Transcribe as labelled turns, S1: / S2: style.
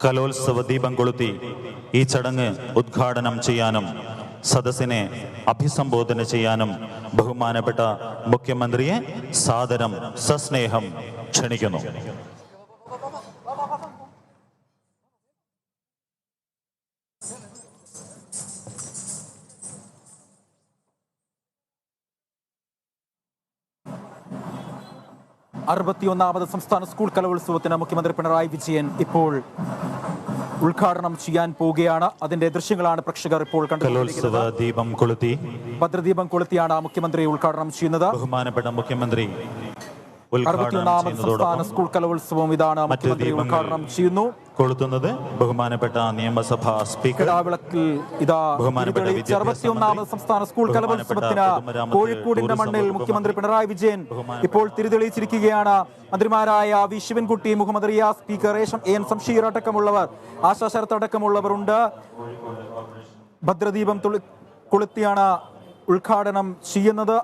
S1: കലോത്സവ ദീപം കൊളുത്തി ഈ ചടങ്ങ് ഉദ്ഘാടനം ചെയ്യാനും സദസ്സിനെ അഭിസംബോധന ചെയ്യാനും ബഹുമാനപ്പെട്ട മുഖ്യമന്ത്രിയെ സാദരം സസ്നേഹം ക്ഷണിക്കുന്നു.
S2: അറുപത്തിയൊന്നാമത് സംസ്ഥാന സ്കൂൾ കലോത്സവത്തിന് മുഖ്യമന്ത്രി പിണറായി വിജയൻ ഇപ്പോൾ ഉദ്ഘാടനം ചെയ്യാൻ പോവുകയാണ്. അതിന്റെ ദൃശ്യങ്ങളാണ് പ്രേക്ഷകർ ഇപ്പോൾ
S1: കലോത്സവ ദീപം കൊളുത്തി
S2: ഭദ്രദീപം കൊളുത്തിയാണ് മുഖ്യമന്ത്രി ഉദ്ഘാടനം ചെയ്യുന്നത്.
S1: ബഹുമാനപ്പെട്ട മുഖ്യമന്ത്രി
S2: 61ാമത് സംസ്ഥാന സ്കൂൾ കലോത്സവം ഇതാണ് മുഖ്യമന്ത്രി ഉദ്ഘാടനം ചെയ്യുന്നു.
S1: കൊളുത്തുന്നത് ബഹുമാനപ്പെട്ട നിയമസഭാ സ്പീക്കർ.
S2: ഇതാ 61ാമത് സംസ്ഥാന സ്കൂൾ കലോത്സവത്തിന് കോഴിക്കോടിന്റെ മണ്ണിൽ മുഖ്യമന്ത്രി പിണറായി വിജയൻ ഇപ്പോൾ തിരിതെളിയിച്ചിരിക്കുകയാണ്. മന്ത്രിമാരായ വി ശിവൻകുട്ടി, മുഹമ്മദ് റിയാസ്, സ്പീക്കർ എൻ ശംഷീർ അടക്കമുള്ളവർ, ആശാ ശരത്ത് അടക്കമുള്ളവർ ഉണ്ട്. ഭദ്രദീപം കൊളുത്തിയാണ് ഉദ്ഘാടനം ചെയ്യുന്നത്.